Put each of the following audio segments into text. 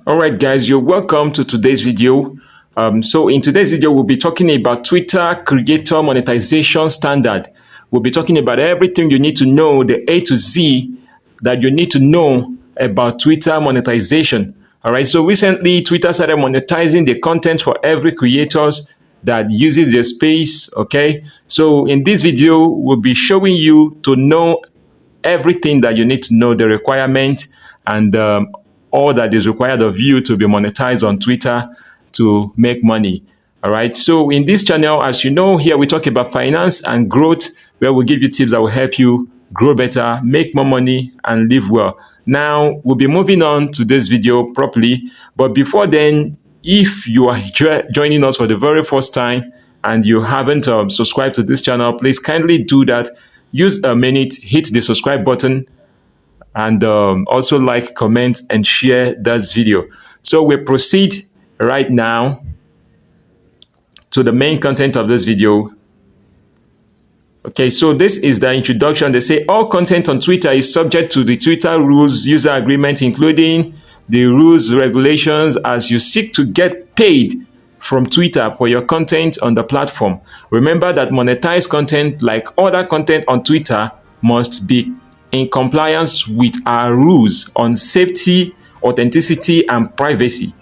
All right, guys, you're welcome to today's video. So in today's video, we'll be talking about Twitter creator monetization standard. We'll be talking about everything you need to know, the A to Z that you need to know about Twitter monetization. All right, so recently Twitter started monetizing the content for every creators that uses their space. Okay, so in this video, we'll be showing you to know everything that you need to know, the requirement and all that is required of you to be monetized on Twitter to make money. All right. So in this channel, as you know, here we talk about finance and growth, where we give you tips that will help you grow better, make more money, and live well. Now, we'll be moving on to this video properly. But before then, if you are joining us for the very first time and you haven't subscribed to this channel, please kindly do that. Use a minute, hit the subscribe button, and also like, comment, and share this video. So we proceed right now to the main content of this video. Okay, so this is the introduction. They say all content on Twitter is subject to the Twitter rules user agreement, including the rules regulations as you seek to get paid from Twitter for your content on the platform. Remember that monetized content, like other content on Twitter, must be in compliance with our rules on safety, authenticity, and privacy.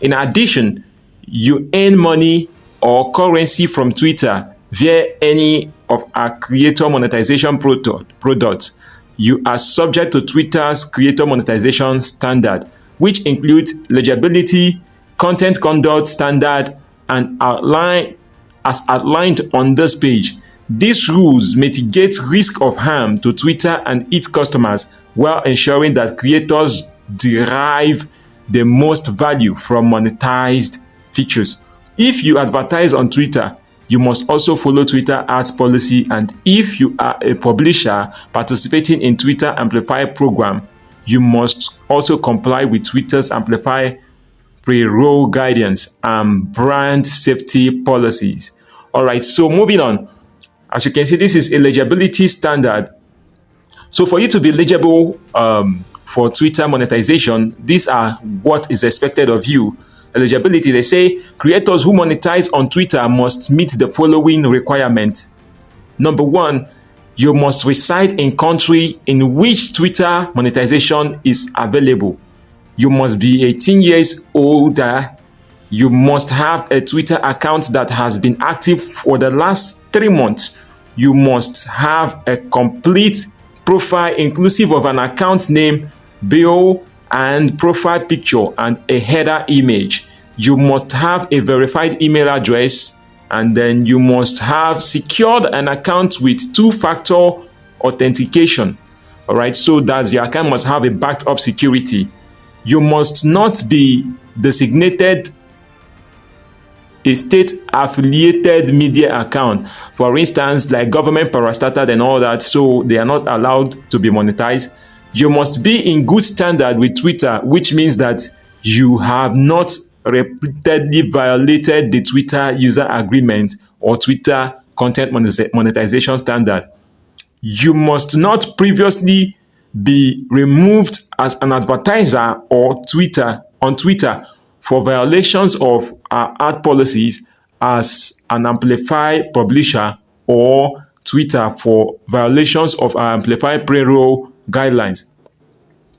In addition, you earn money or currency from Twitter via any of our creator monetization products. You are subject to Twitter's creator monetization standard, which includes legibility, content conduct standard, and outlined on this page. These rules mitigate risk of harm to Twitter and its customers while ensuring that creators derive the most value from monetized features. If you advertise on Twitter, you must also follow Twitter ads policy, and if you are a publisher participating in Twitter Amplify program, you must also comply with Twitter's Amplify pre-roll guidance and brand safety policies. All right, so moving on. As you can see, this is eligibility standard. So for you to be eligible for Twitter monetization, these are what is expected of you. Eligibility, they say creators who monetize on Twitter must meet the following requirements. Number one, you must reside in country in which Twitter monetization is available. You must be 18 years older. You must have a Twitter account that has been active for the last 3 months. You must have a complete profile inclusive of an account name, bio, and profile picture and a header image. You must have a verified email address, and then you must have secured an account with two-factor authentication. All right, so that your account must have a backed up security. You must not be designated a state-affiliated media account, for instance, like government parastatal and all that, so they are not allowed to be monetized. You must be in good standard with Twitter, which means that you have not repeatedly violated the Twitter user agreement or Twitter content monetization standard. You must not previously be removed as an advertiser or on Twitter for violations of our ad policies as an Amplify publisher, or Twitter for violations of our Amplify pre-roll guidelines.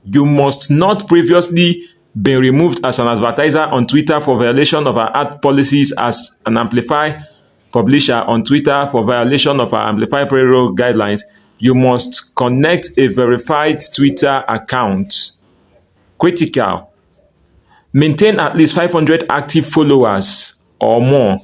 You must not previously be removed as an advertiser on Twitter for violation of our ad policies as an Amplify publisher on Twitter for violation of our Amplify pre-roll guidelines. You must connect a verified Twitter account. Critical. Maintain at least 500 active followers or more.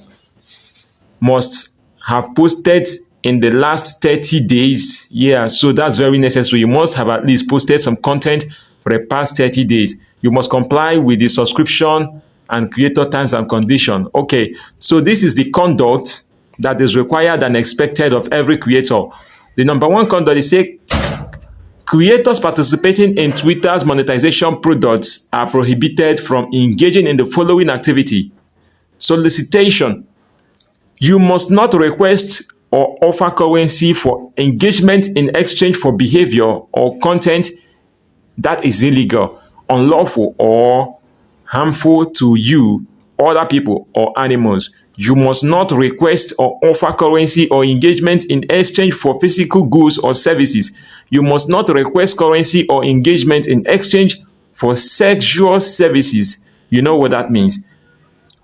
Must have posted in the last 30 days. Yeah, so that's very necessary. You must have at least posted some content for the past 30 days. You must comply with the subscription and creator terms and conditions. Okay, so this is the conduct that is required and expected of every creator. The number one conduct is say creators participating in Twitter's monetization products are prohibited from engaging in the following activity. Solicitation. You must not request or offer currency for engagement in exchange for behavior or content that is illegal, unlawful, or harmful to you, other people, or animals. You must not request or offer currency or engagement in exchange for physical goods or services. You must not request currency or engagement in exchange for sexual services. You know what that means?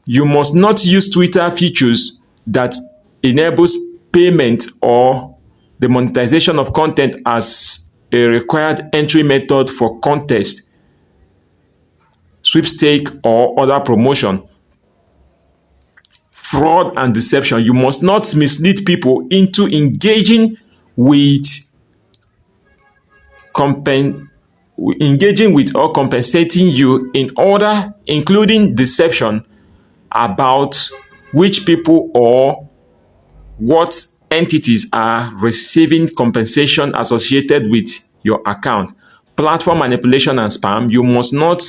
You must not use Twitter features that enables payment or the monetization of content as a required entry method for contest, sweepstake, or other promotion. Fraud and deception. You must not mislead people into with compen engaging with or compensating you in order, including deception about which people or what entities are receiving compensation associated with your account. Platform manipulation and spam. You must not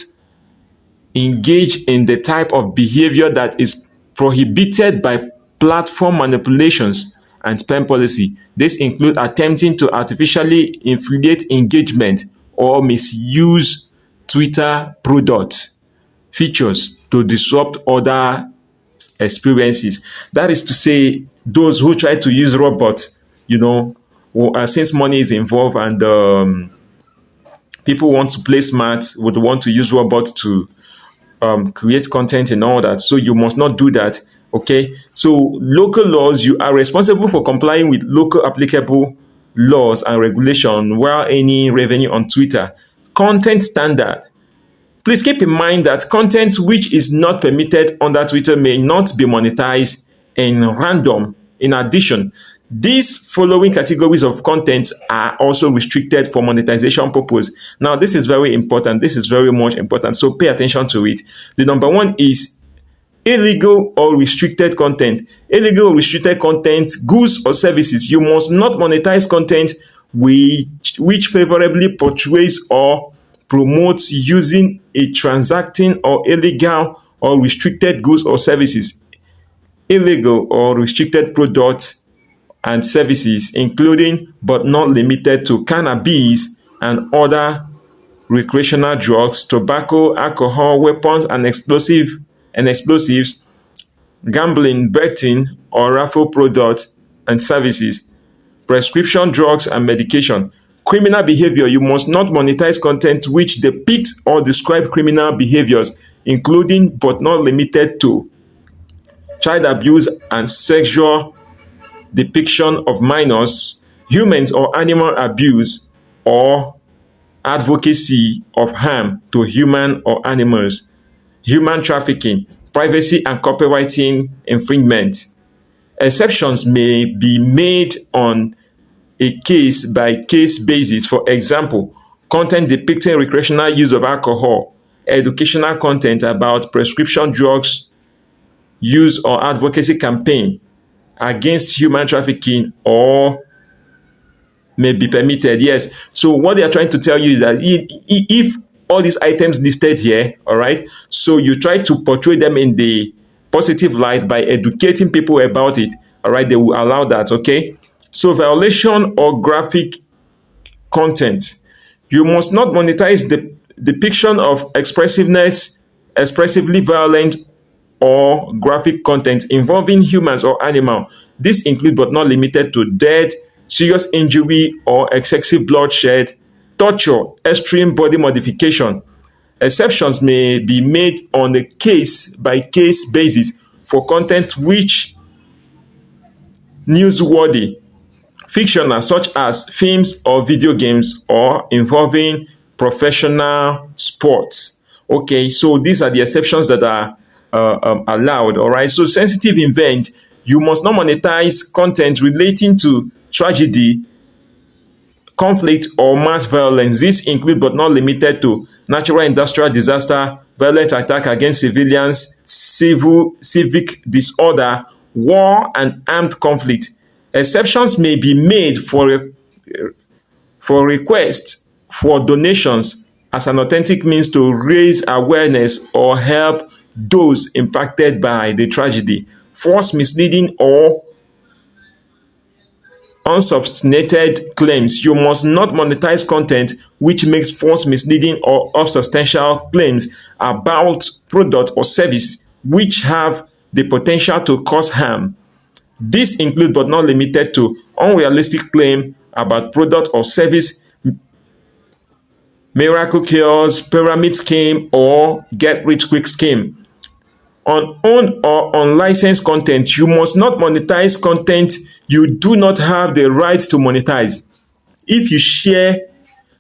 engage in the type of behavior that is prohibited by platform manipulations and spam policy. This includes attempting to artificially inflate engagement or misuse Twitter product features to disrupt other experiences. That is to say, those who try to use robots, since money is involved and people want to play smart, would want to use robots to create content and all that. So you must not do that. Okay. So local laws, you are responsible for complying with local applicable laws and regulation while any revenue on Twitter. Content standard. Please keep in mind that content which is not permitted under Twitter may not be monetized in random. In addition, these following categories of content are also restricted for monetization purpose. Now, this is very important. This is very much important. So pay attention to it. The number one is illegal or restricted content. Illegal or restricted content, goods or services. You must not monetize content which favorably portrays or promotes using a transacting or illegal or restricted goods or services. Illegal or restricted products and services, including but not limited to cannabis and other recreational drugs, tobacco, alcohol, weapons and explosives, gambling, betting or raffle products and services, prescription drugs and medication. Criminal behavior. You must not monetize content which depicts or describe criminal behaviors, including but not limited to child abuse and sexual depiction of minors, humans or animal abuse, or advocacy of harm to human or animals, human trafficking, privacy and copywriting infringement. Exceptions may be made on a case-by-case basis. For example, content depicting recreational use of alcohol, educational content about prescription drugs use or advocacy campaign against human trafficking or may be permitted. Yes. So what they are trying to tell you is that if all these items listed here, all right, so you try to portray them in the positive light by educating people about it, all right, they will allow that. Okay. So violation or graphic content. You must not monetize the depiction of expressively violent or graphic content involving humans or animal. This include but not limited to death, serious injury or excessive bloodshed, torture, extreme body modification. Exceptions may be made on a case-by-case basis for content which newsworthy, fictional such as films or video games or involving professional sports. Okay, so these are the exceptions that are allowed. All right, so sensitive event, you must not monetize content relating to tragedy, conflict, or mass violence. This include but not limited to natural industrial disaster, violent attack against civilians, civic disorder, war, and armed conflict. Exceptions may be made for requests for donations as an authentic means to raise awareness or help those impacted by the tragedy. False, misleading, or unsubstantiated claims. You must not monetize content which makes false, misleading, or unsubstantial claims about product or service which have the potential to cause harm. This includes but not limited to unrealistic claim about product or service, miracle cures, pyramid scheme, or get rich quick scheme. On owned or unlicensed content, you must not monetize content you do not have the right to monetize. If you share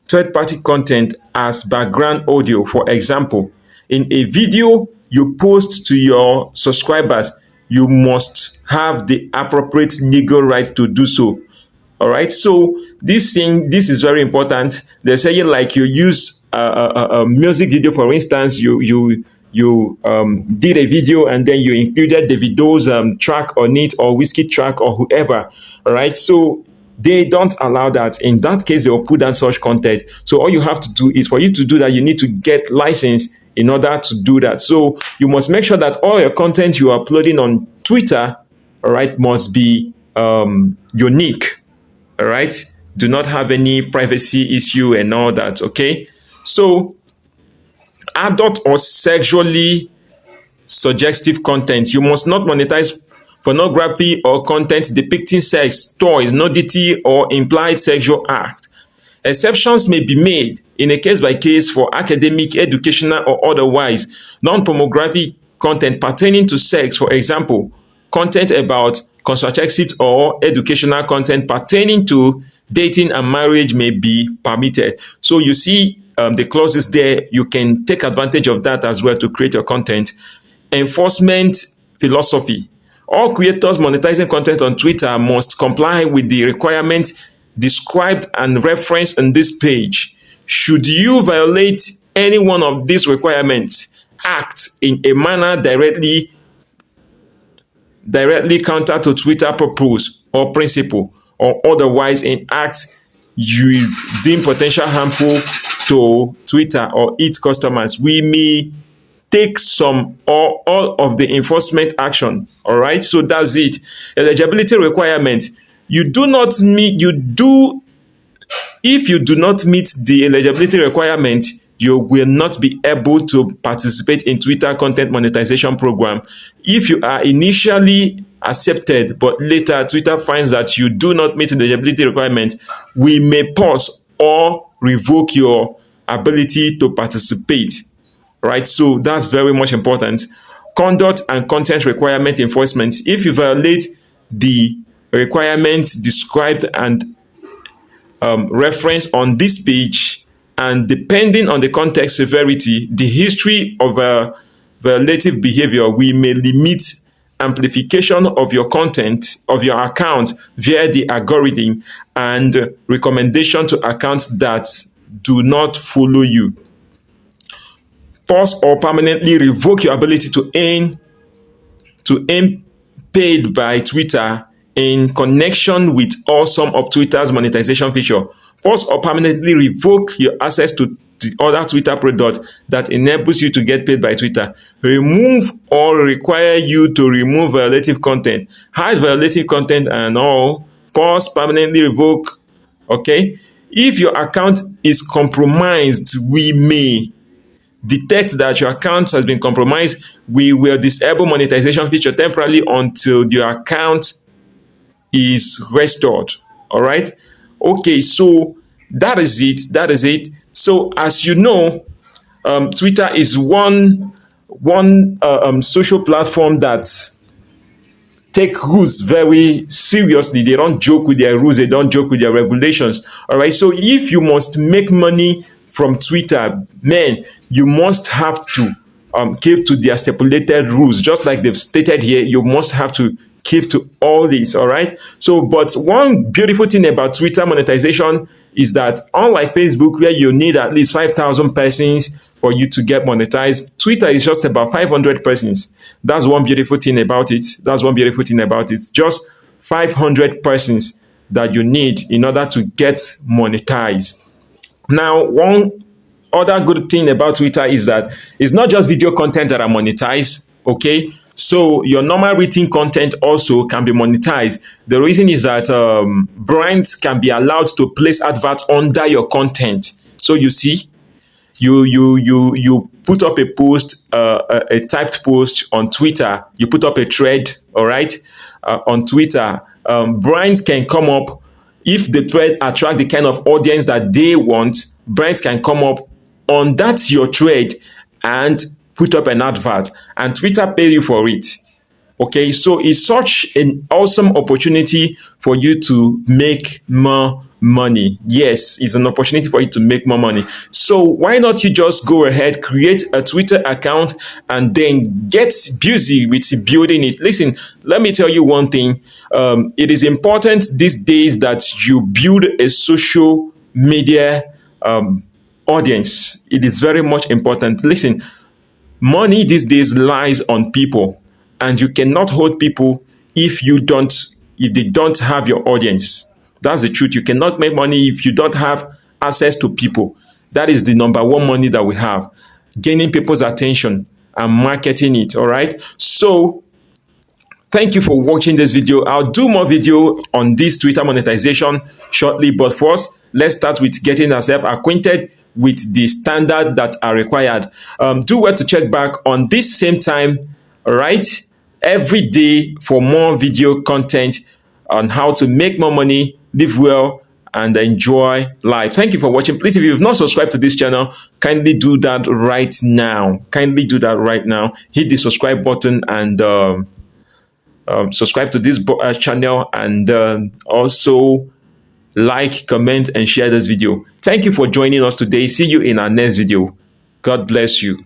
third-party content as background audio, for example, in a video you post to your subscribers, you must have the appropriate legal right to do so. All right, so this is very important. They're saying like you use a music video, for instance, you did a video and then you included the video's track on it, or whiskey track, or whoever. All right, so they don't allow that. In that case, they will put down such content. So all you have to do is, for you to do that, you need to get license in order to do that. So you must make sure that all your content you are uploading on Twitter, all right, must be unique. All right, do not have any privacy issue and all that. Okay, so adult or sexually suggestive content, you must not monetize pornography or content depicting sex, toys, nudity, or implied sexual act. Exceptions may be made in a case-by-case for academic, educational, or otherwise non-pornographic content pertaining to sex. For example, content about contraceptives or educational content pertaining to dating and marriage may be permitted. So you see the clauses there. You can take advantage of that as well to create your content. Enforcement philosophy. All creators monetizing content on Twitter must comply with the requirements described and referenced on this page. Should you violate any one of these requirements, act in a manner directly counter to Twitter purpose or principle, or otherwise in act you deem potential harmful to Twitter or its customers, we may take some or all of the enforcement action. All right, so that's it. Eligibility requirement. If you do not meet the eligibility requirement, you will not be able to participate in Twitter content monetization program. If you are initially accepted, but later Twitter finds that you do not meet the eligibility requirement, we may pause or revoke your ability to participate. Right, so that's very much important. Conduct and content requirement enforcement. If you violate the requirements described and reference on this page, and depending on the context severity, the history of violative behavior, we may limit amplification of your content, of your account, via the algorithm, and recommendation to accounts that do not follow you. Pause or permanently revoke your ability to earn paid by Twitter in connection with or some of Twitter's monetization feature. Pause or permanently revoke your access to the other Twitter product that enables you to get paid by Twitter. Remove or require you to remove violative content. Hide violative content and all. Pause, permanently revoke. Okay? If your account is compromised, we may detect that your account has been compromised. We will disable monetization feature temporarily until your account is restored. All right. Okay, so that is it. So as you know, Twitter is one social platform that take rules very seriously. They don't joke with their rules. They don't joke with their regulations. All right. So if you must make money from Twitter, man, you must have to keep to their stipulated rules. Just like they've stated here, you must have to keep to all this. All right. So, but one beautiful thing about Twitter monetization is that unlike Facebook, where you need at least 5,000 persons for you to get monetized, Twitter is just about 500 persons. That's one beautiful thing about it. Just 500 persons that you need in order to get monetized. Now, one other good thing about Twitter is that it's not just video content that are monetized. Okay, So your normal written content also can be monetized. The reason is that brands can be allowed to place adverts under your content. So you see, you put up a post, a typed post on Twitter. You put up a thread, all right, on Twitter. Brands can come up if the thread attract the kind of audience that they want. Brands can come up on that your thread and put up an advert, and Twitter pay you for it. Okay, so it's such an awesome opportunity for you to make more money. Yes, it's an opportunity for you to make more money. So why not you just go ahead, create a Twitter account, and then get busy with building it? Listen, let me tell you one thing. It is important these days that you build a social media audience. It is very much important. Listen, money these days lies on people, and you cannot hold people if they don't have your audience. That's the truth. You cannot make money if you don't have access to people. That is the number one money that we have. Gaining people's attention and marketing it. All right. So thank you for watching this video. I'll do more video on this Twitter monetization shortly, but first, let's start with getting ourselves acquainted with the standard that are required. Do well to check back on this same time, all right, every day for more video content on how to make more money, live well, and enjoy life. Thank you for watching. Please, if you've not subscribed to this channel, kindly do that right now. Kindly do that right now. Hit the subscribe button and subscribe to this channel, and also like, comment, and share this video. Thank you for joining us today. See you in our next video. God bless you.